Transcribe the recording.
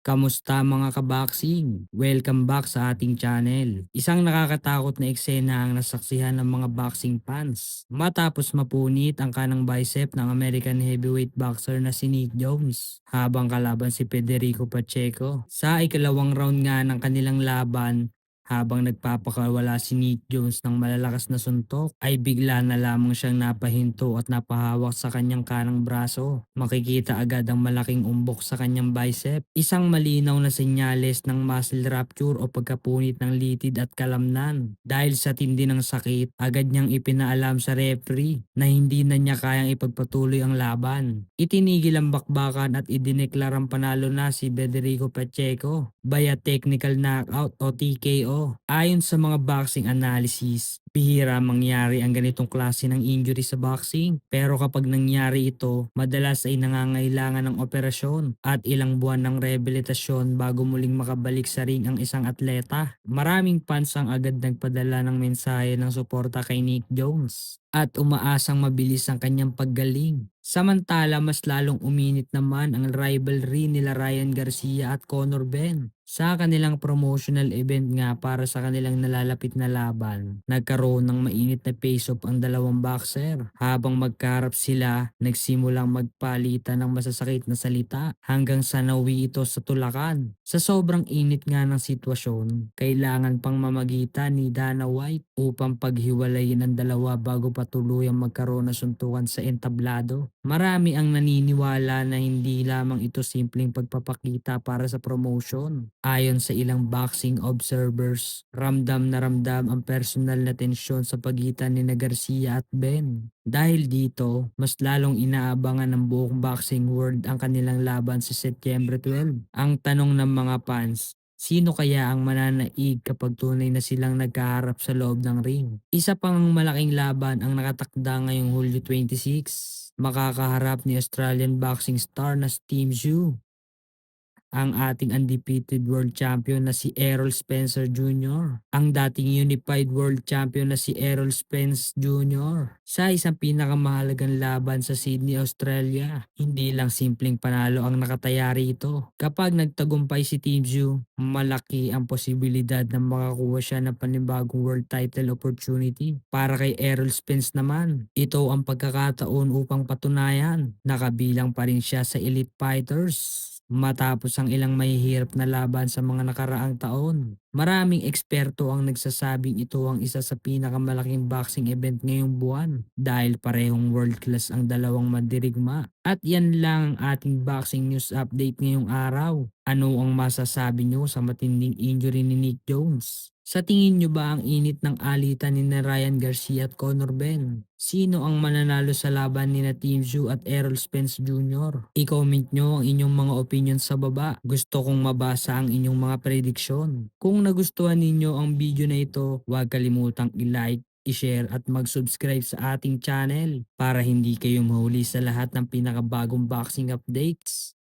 Kamusta mga kaboxing? Welcome back sa ating channel. Isang nakakatakot na eksena ang nasaksihan ng mga boxing fans matapos mapunit ang kanang bicep ng American heavyweight boxer na si Nick Jones habang kalaban si Federico Pacheco. Sa ikalawang round nga ng kanilang laban, habang nagpapakawala si Nick Jones ng malalakas na suntok, ay bigla na lamang siyang napahinto at napahawak sa kanyang kanang braso. Makikita agad ang malaking umbok sa kanyang bicep, isang malinaw na senyales ng muscle rupture o pagkapunit ng litid at kalamnan. Dahil sa tindi ng sakit, agad niyang ipinaalam sa referee na hindi na niya kayang ipagpatuloy ang laban. Itinigil ang bakbakan at idineklarang panalo na si Federico Pacheco via technical knockout o TKO. Ayon sa mga boxing analysis, bihira mangyari ang ganitong klase ng injury sa boxing. Pero kapag nangyari ito, madalas ay nangangailangan ng operasyon at ilang buwan ng rehabilitasyon bago muling makabalik sa ring ang isang atleta. Maraming fans ang agad nagpadala ng mensahe ng suporta kay Nick Jones at umaasang mabilis ang kanyang paggaling. Samantala, mas lalong uminit naman ang rivalry nila Ryan Garcia at Conor Benn. Sa kanilang promotional event nga para sa kanilang nalalapit na laban, nagkaroon ng mainit na face-off ang dalawang boxer. Habang magkaharap sila, nagsimulang magpalitan ng masasakit na salita hanggang sa nawi ito sa tulakan. Sa sobrang init nga ng sitwasyon, kailangan pang mamagitan ni Dana White upang paghiwalayin ang dalawa bago pa tuluyang magkaroon ng suntukan sa entablado. Marami ang naniniwala na hindi lamang ito simpleng pagpapakita para sa promotion. Ayon sa ilang boxing observers, ramdam na ramdam ang personal na tensyon sa pagitan ni Garcia at Ben. Dahil dito, mas lalong inaabangan ng buong boxing world ang kanilang laban sa Setyembre 12. Ang tanong ng mga fans, sino kaya ang mananaig kapag tunay na silang nagkaharap sa loob ng ring? Isa pang malaking laban ang nakatakda ngayong Hulyo 26. Makakaharap ni Australian boxing star na Steve Zhu ang ating undefeated world champion na si Errol Spencer Jr., ang dating unified world champion na si Errol Spence Jr. sa isang pinakamahalagang laban sa Sydney, Australia. Hindi lang simpleng panalo ang nakataya rito. Kapag nagtagumpay si Team Zhu, malaki ang posibilidad na makakuha siya ng panibagong world title opportunity. Para kay Errol Spence naman, ito ang pagkakataon upang patunayan na kabilang pa rin siya sa elite fighters. Matapos ang ilang mahihirap na laban sa mga nakaraang taon, maraming eksperto ang nagsasabing ito ang isa sa pinakamalaking boxing event ngayong buwan dahil parehong world class ang dalawang mandirigma. At yan lang ang ating boxing news update ngayong araw. Ano ang masasabi nyo sa matinding injury ni Nick Jones? Sa tingin nyo ba ang init ng alitan ni na Ryan Garcia at Conor Benn? Sino ang mananalo sa laban ni na Team Zhu at Errol Spence Jr.? I-comment nyo ang inyong mga opinion sa baba. Gusto kong mabasa ang inyong mga prediksyon. Kung nagustuhan ninyo ang video na ito, huwag kalimutang i-like, i-share at mag-subscribe sa ating channel para hindi kayo mahuli sa lahat ng pinakabagong boxing updates.